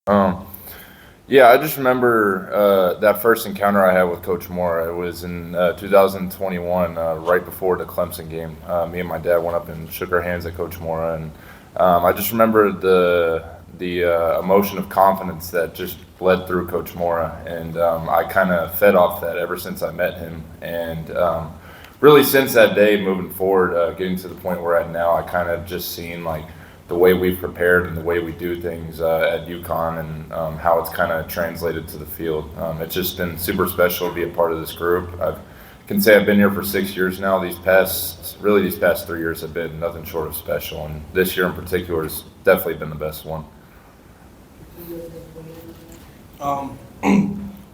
Um, yeah, I just remember that first encounter I had with Coach Mora. It was in 2021, right before the Clemson game. Me and my dad went up and shook our hands at Coach Mora, and I just remember the emotion of confidence that just bled through Coach Mora, and I kind of fed off that ever since I met him, and really since that day, moving forward, getting to the point we're at now, I kind of just seen like the way we've prepared and the way we do things at UConn and how it's kind of translated to the field. It's just been super special to be a part of this group. I can say I've been here for 6 years now. These past 3 years have been nothing short of special, and this year in particular has definitely been the best one. Um,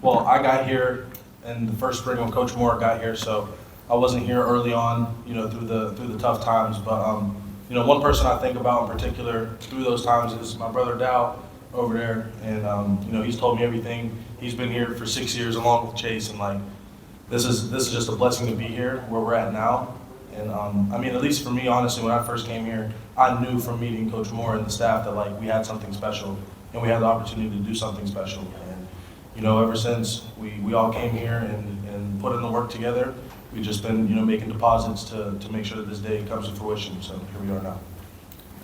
well, I got here in the first spring when Coach Moore got here, so I wasn't here early on, through the tough times. But one person I think about in particular through those times is my brother Dow over there, and he's told me everything. He's been here for 6 years along with Chase, and like this is just a blessing to be here where we're at now. And at least for me, honestly, when I first came here, I knew from meeting Coach Moore and the staff that like we had something special, and we had the opportunity to do something special. And ever since we all came here and put in the work together, we've just been making deposits to make sure that this day comes to fruition. So here we are now.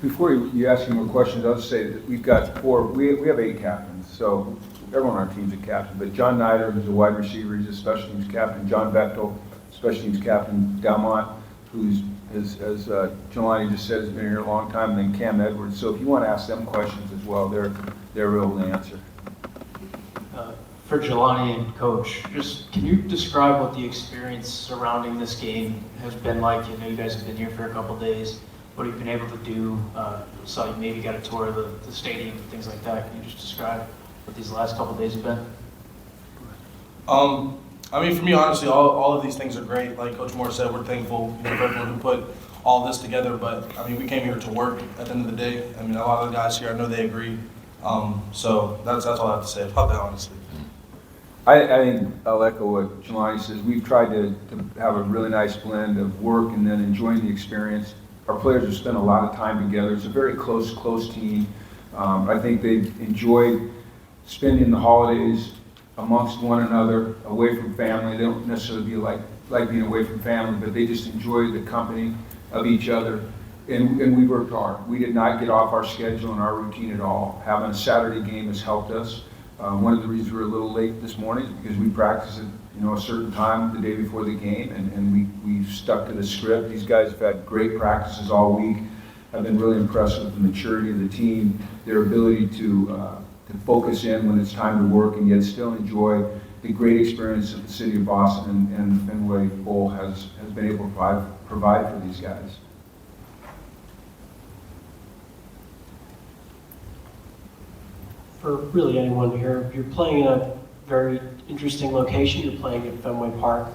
Before you ask any more questions, I'll just say that we've got we have 8 captains, so everyone on our team's a captain, but John Nider, who's a wide receiver, he's a special teams captain. John Bechtel, special teams captain. Dalmont, who's, as Jelani just said, has been here a long time, and then Cam Edwards. So if you want to ask them questions as well, they're able to answer. For Jelani and Coach, just can you describe what the experience surrounding this game has been like? You guys have been here for a couple days. What have you been able to do? So you maybe got a tour of the stadium, things like that. Can you just describe what these last couple days have been? For me, honestly, all of these things are great. Like Coach Moore said, we're thankful for everyone who put all this together. But we came here to work at the end of the day. A lot of the guys here, I know they agree. So that's all I have to say about that, honestly. I think I'll echo what Jelani says. We've tried to have a really nice blend of work and then enjoying the experience. Our players have spent a lot of time together. It's a very close team. I think they've enjoyed spending the holidays amongst one another, away from family. They don't necessarily be like being away from family, but they just enjoy the company of each other. And we worked hard. We did not get off our schedule and our routine at all. Having a Saturday game has helped us. One of the reasons we're a little late this morning is because we practiced at a certain time the day before the game, and we stuck to the script. These guys have had great practices all week. I've been really impressed with the maturity of the team, their ability to focus in when it's time to work and yet still enjoy the great experience that the city of Boston and the Fenway Bowl has been able to provide for these guys. For really anyone here, you're playing in a very interesting location. You're playing at Fenway Park,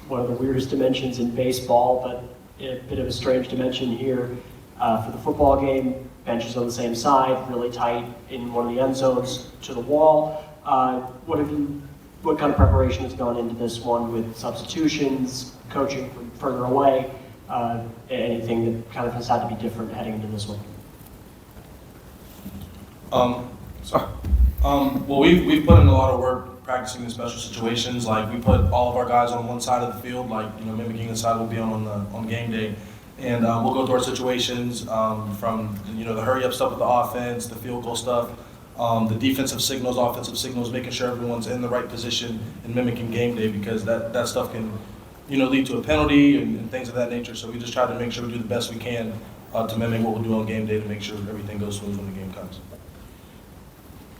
one of the weirdest dimensions in baseball, but a bit of a strange dimension here. For the football game, benches on the same side, really tight in one of the end zones to the wall. What kind of preparation has gone into this one with substitutions, coaching from further away, anything that kind of has had to be different heading into this one? Well, we've put in a lot of work practicing in special situations. Like we put all of our guys on one side of the field, mimicking the side we'll be on game day, and we'll go through our situations from the hurry up stuff with the offense, the field goal stuff, the defensive signals, offensive signals, making sure everyone's in the right position and mimicking game day, because that stuff can lead to a penalty and things of that nature. So we just try to make sure we do the best we can to mimic what we'll do on game day to make sure everything goes smooth when the game comes.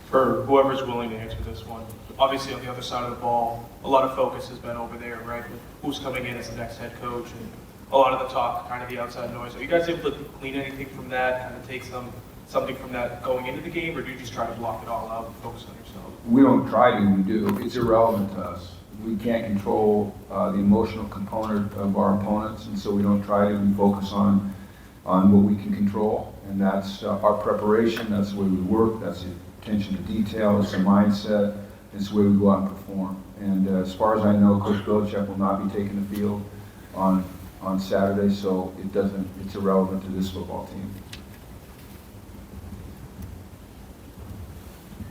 For whoever's willing to answer this one, obviously on the other side of the ball, a lot of focus has been over there, right? With who's coming in as the next head coach, and a lot of the talk, kind of the outside noise. Are you guys able to glean anything from that, kind of take something from that going into the game, or do you just try to block it all out and focus on yourself? We don't try to, we do. It's irrelevant to us. We can't control the emotional component of our opponents, and so we don't try to. We focus on what we can control, and that's our preparation, that's the way we work, that's the attention to detail, it's the mindset, it's the way we go out and perform. And as far as I know, Coach Belichick will not be taking the field on Saturday, so it's irrelevant to this football team.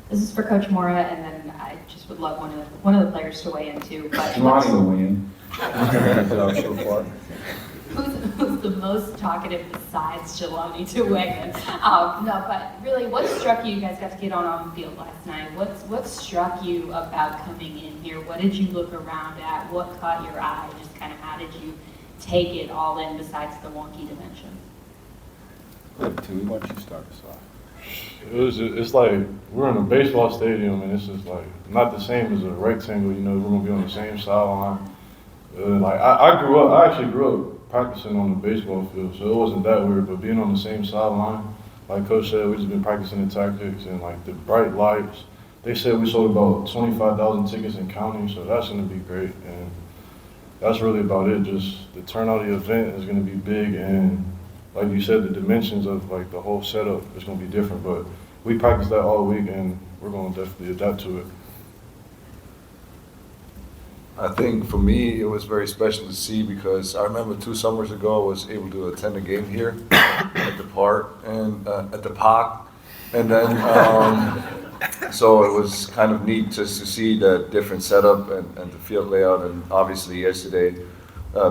This is for Coach Mora, and then I just would love one of the players to weigh in too. But Jelani will win. So far. who's the most talkative besides Jelani to weigh in? No, but really, what struck you? You guys got to get on the field last night. What struck you about coming in here? What did you look around at? What caught your eye? Just kind of how did you take it all in besides the wonky dimension? Tui, why don't you start us off? It's like we're in a baseball stadium and it's just like not the same as a rectangle. You know, we're gonna be on the same sideline. Like I actually grew up practicing on the baseball field, so it wasn't that weird. But being on the same sideline, like Coach said, we just been practicing the tactics and like the bright lights. They said we sold about 25,000 tickets and counting, so that's gonna be great. And that's really about it. Just the turnout of the event is gonna be big, and like you said, the dimensions of like the whole setup is gonna be different. But we practiced that all week, and we're gonna definitely adapt to it. I think for me, it was very special to see because I remember 2 summers ago I was able to attend a game here at the park and at the park, and then so it was kind of neat just to see the different setup and the field layout, and obviously yesterday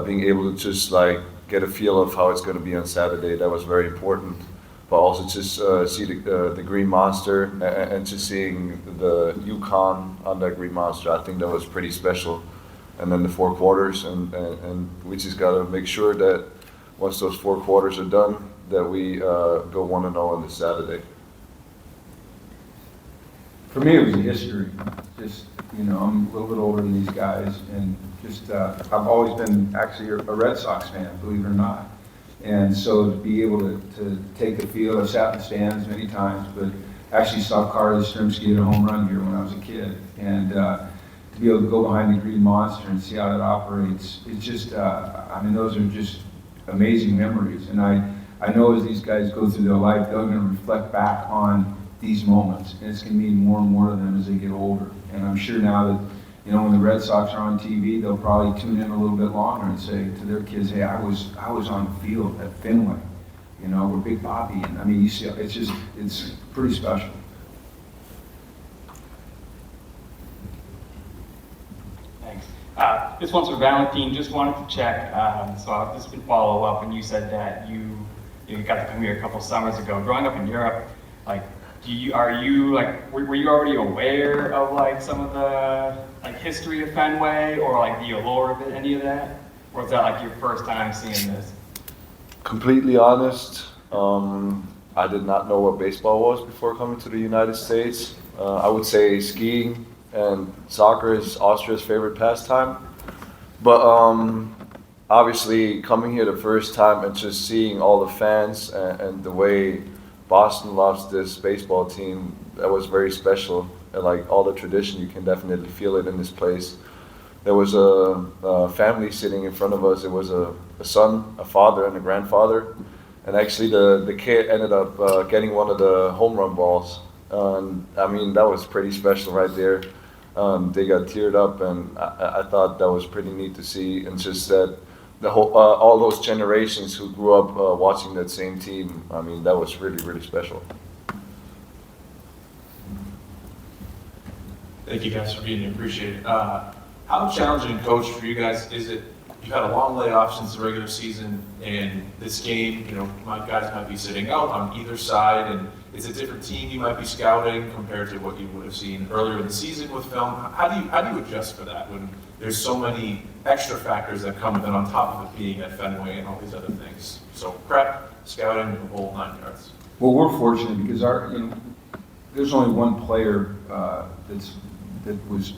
being able to just like get a feel of how it's going to be on Saturday. That was very important. But also just see the Green Monster and just seeing the UConn on that Green Monster, I think that was pretty special. And then the 4 quarters, and we just got to make sure that once those 4 quarters are done, that we go 1-0 on this Saturday. For me, it was a history. Just, you know, I'm a little bit older than these guys, and just I've always been actually a Red Sox fan, believe it or not. And so to be able to take the field, I've sat in the stands many times, but actually saw Carly Yastrzemski hit a home run here when I was a kid. And to be able to go behind the Green Monster and see how that operates, it's just, I mean, those are just amazing memories. And I know as these guys go through their life, they're going to reflect back on these moments. And it's going to mean more and more to them as they get older. And I'm sure now that, you know, when the Red Sox are on TV, they'll probably tune in a little bit longer and say to their kids, hey, I was on the field at Fenway, you know, where Big Bobby, and I mean, you see, it's pretty special. Thanks. This one's for Valentin. Just wanted to check, so this would follow up when you said that you got to come here a couple summers ago. Growing up in Europe, like, were you already aware of like some of the like history of Fenway or like the allure of it, any of that? Or was that like your first time seeing this? Completely honest, I did not know what baseball was before coming to the United States. I would say skiing and soccer is Austria's favorite pastime. But obviously coming here the first time and just seeing all the fans and the way Boston loves this baseball team, that was very special. And like all the tradition, you can definitely feel it in this place. There was a family sitting in front of us. It was a son, a father, and a grandfather. And actually the kid ended up getting one of the home run balls. I mean, that was pretty special right there. They got teared up, and I thought that was pretty neat to see. And just that the whole, all those generations who grew up watching that same team, I mean, that was really, really special. Thank you guys for being here, appreciate it. How challenging, Coach, for you guys is it? You've had a long layoff since the regular season, and this game, you know, my guys might be sitting out on either side, and it's a different team you might be scouting compared to what you would have seen earlier in the season with film. How do you adjust for that when there's so many extra factors that come with it on top of it being at Fenway and all these other things? So prep, scouting, the whole 9 yards. Well, we're fortunate because there's only one player that was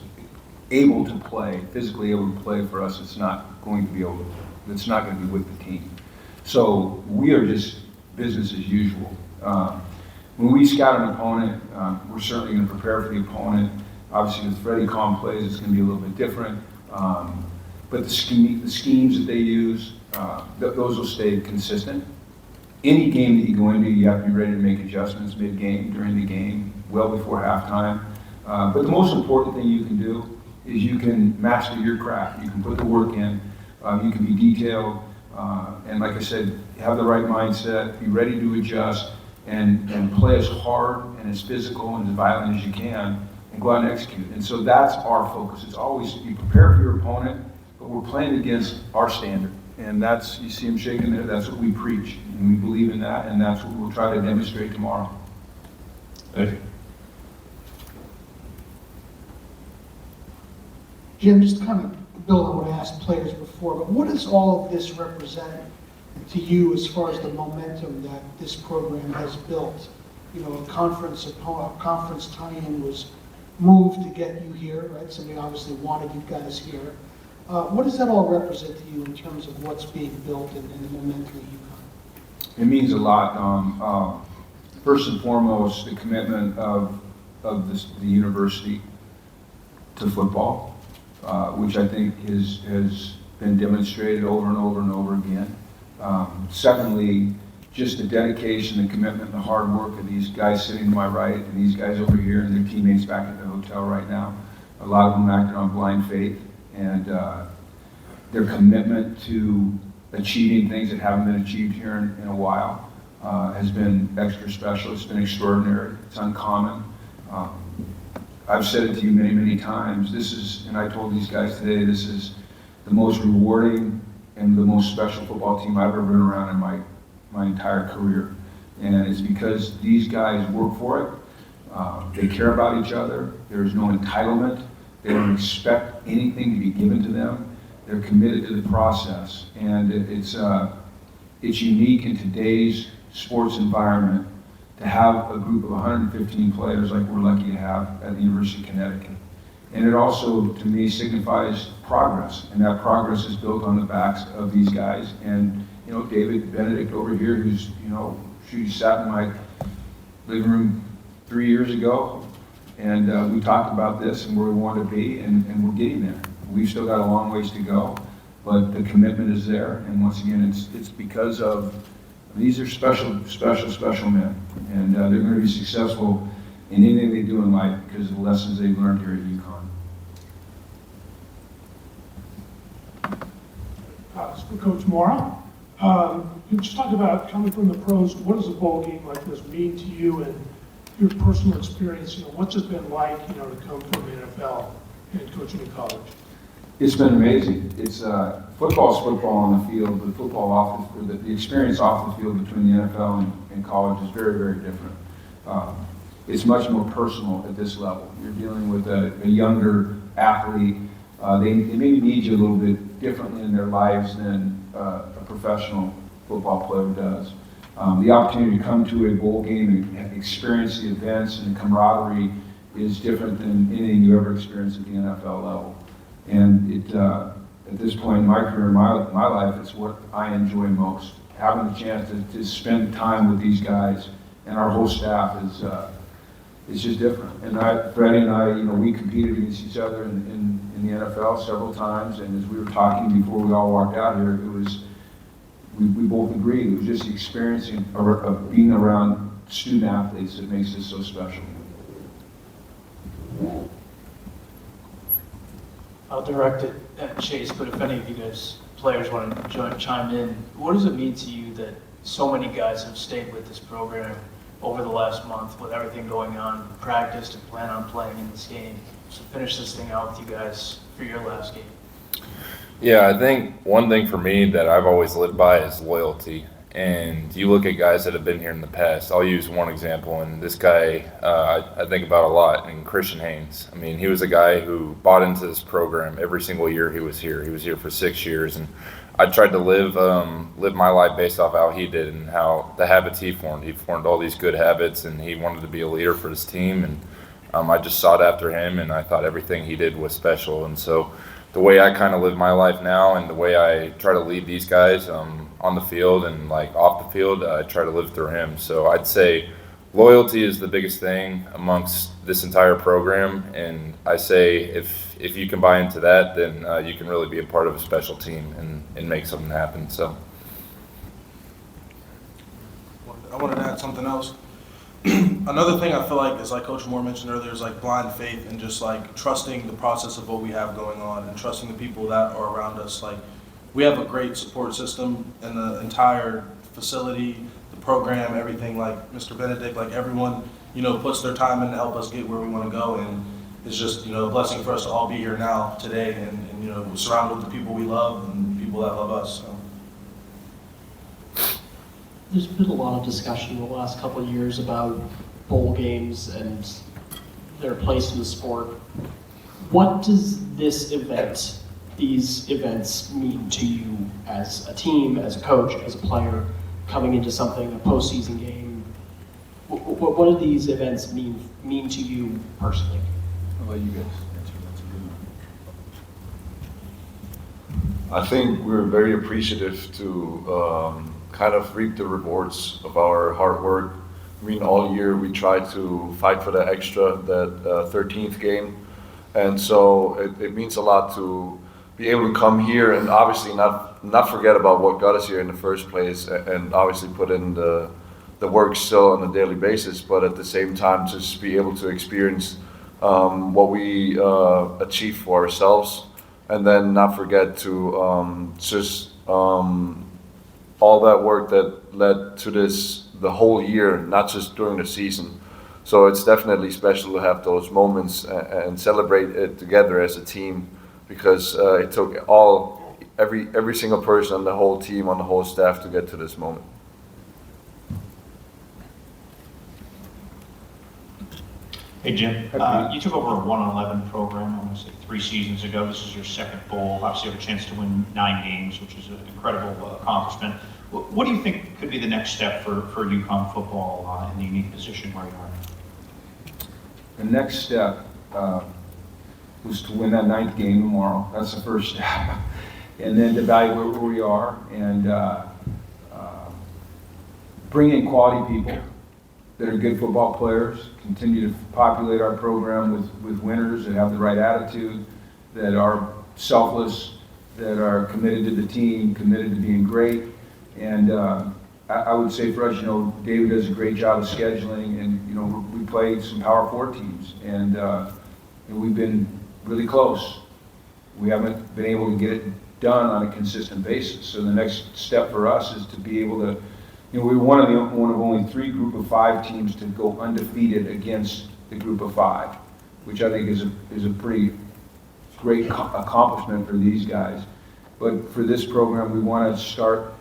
able to play, physically able to play for us. It's not going to be with the team. So we are just business as usual. When we scout an opponent, we're certainly going to prepare for the opponent. Obviously, with Freddie Comm plays, it's going to be a little bit different. But the schemes that they use, those will stay consistent. Any game that you go into, you have to be ready to make adjustments mid-game, during the game, well before halftime. But the most important thing you can do is you can master your craft. You can put the work in. You can be detailed. And like I said, have the right mindset, be ready to adjust, and play as hard and as physical and as violent as you can and go out and execute. And so that's our focus. It's always be prepared for your opponent, but we're playing against our standard. And that's, you see him shaking there, that's what we preach. And we believe in that, and that's what we'll try to demonstrate tomorrow. Thank you. Jim, just kind of build on what I asked players before, but what does all of this represent to you as far as the momentum that this program has built? You know, a conference tie-in was moved to get you here, right? Somebody obviously wanted you guys here. What does that all represent to you in terms of what's being built and the momentum at UConn? It means a lot. First and foremost, the commitment of the university to football, which I think has been demonstrated over and over and over again. Secondly, just the dedication, the commitment, the hard work of these guys sitting to my right and these guys over here and their teammates back at the hotel right now. A lot of them acted on blind faith, and their commitment to achieving things that haven't been achieved here in a while has been extra special. It's been extraordinary. It's uncommon. I've said it to you many, many times. This is, and I told these guys today, this is the most rewarding and the most special football team I've ever been around in my entire career. And it's because these guys work for it. They care about each other. There's no entitlement. They don't expect anything to be given to them. They're committed to the process. And it's unique in today's sports environment to have a group of 115 players like we're lucky to have at the University of Connecticut. And it also, to me, signifies progress. And that progress is built on the backs of these guys. And, you know, David Benedict over here, who's, you know, she sat in my living room 3 years ago, and we talked about this and where we want to be, and we're getting there. We've still got a long ways to go, but the commitment is there. And once again, it's because of, these are special men. And they're going to be successful in anything they do in life because of the lessons they've learned here at UConn. For Coach Mora, you just talk about coming from the pros. What does a bowl game like this mean to you and your personal experience? You know, what's it been like, you know, to come from the NFL and coaching in college? It's been amazing. It's football's football on the field, but football off the experience off the field between the NFL and college is very, very different. It's much more personal at this level. You're dealing with a younger athlete. They maybe need you a little bit differently in their lives than a professional football player does. The opportunity to come to a bowl game and experience the events and the camaraderie is different than anything you ever experienced at the NFL level. And at this point in my career, my life, it's what I enjoy most. Having the chance to spend time with these guys and our whole staff is it's just different. And Freddie and I, you know, we competed against each other in the NFL several times. And as we were talking before we all walked out here, it was, we both agreed, it was just the experience of being around student athletes that makes this so special. I'll direct it at Chase, but if any of you guys, players, want to chime in, what does it mean to you that so many guys have stayed with this program over the last month with everything going on, practiced and plan on playing in this game, to finish this thing out with you guys for your last game? Yeah, I think one thing for me that I've always lived by is loyalty. And you look at guys that have been here in the past. I'll use one example, and this guy I think about a lot, and Christian Haynes. I mean, he was a guy who bought into this program every single year he was here. He was here for 6 years, and I tried to live my life based off how he did and how the habits he formed. He formed all these good habits, and he wanted to be a leader for his team. And I just sought after him, and I thought everything he did was special. And so the way I kind of live my life now and the way I try to lead these guys on the field and like off the field, I try to live through him. So I'd say loyalty is the biggest thing amongst this entire program. And I say if you can buy into that, then you can really be a part of a special team and make something happen. So I wanted to add something else. Another thing I feel like is, like Coach Moore mentioned earlier, is like blind faith and just like trusting the process of what we have going on and trusting the people that are around us. Like, we have a great support system in the entire facility, the program, everything, like Mr. Benedict, like everyone, puts their time in to help us get where we want to go. And it's just, a blessing for us to all be here now, today, and surrounded with the people we love and people that love us. So. There's been a lot of discussion in the last couple of years about bowl games and their place in the sport. What does these events mean to you as a team, as a coach, as a player, coming into something, a postseason game? What do these events mean to you personally? I'll let you guys answer. That's a good one. I think we're very appreciative to kind of reap the rewards of our hard work. I mean, all year we try to fight for that extra, that 13th game. And so it means a lot to be able to come here and obviously not forget about what got us here in the first place, and obviously put in the work still on a daily basis, but at the same time just be able to experience what we achieve for ourselves, and then not forget to all that work that led to this the whole year, not just during the season. So it's definitely special to have those moments and celebrate it together as a team, because it took every single person on the whole team, on the whole staff to get to this moment. Hey Jim, you took over a 1-11 program, I want to say 3 seasons ago. This is your second bowl. Obviously you have a chance to win 9 games, which is an incredible accomplishment. What do you think could be the next step for UConn football in the unique position where you are? The next step was to win that 9th game tomorrow. That's the first step. And then to evaluate where we are and bring in quality people that are good football players, continue to populate our program with winners that have the right attitude, that are selfless, that are committed to the team, committed to being great. And I would say for us, David does a great job of scheduling, and we play some Power 4 teams, and we've been really close. We haven't been able to get it done on a consistent basis. So the next step for us is to be able to, we're one of only 3 Group of 5 teams to go undefeated against the Group of 5, which I think is a pretty great accomplishment for these guys. But for this program, we want to start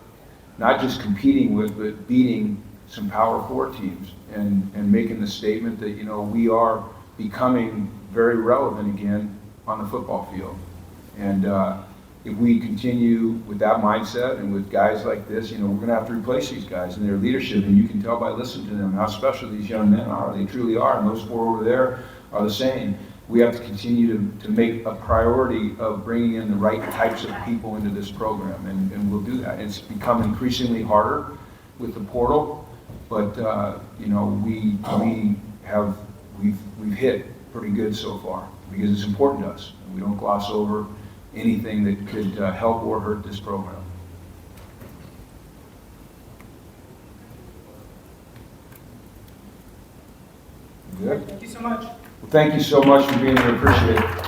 not just competing with, but beating some Power 4 teams and making the statement that, we are becoming very relevant again on the football field. And if we continue with that mindset and with guys like this, we're going to have to replace these guys and their leadership. And you can tell by listening to them how special these young men are. They truly are. And those 4 over there are the same. We have to continue to make a priority of bringing in the right types of people into this program, and we'll do that. It's become increasingly harder with the portal, but we've hit pretty good so far, because it's important to us. We don't gloss over anything that could help or hurt this program. Good. Thank you so much. Well, thank you so much for being here. Appreciate it.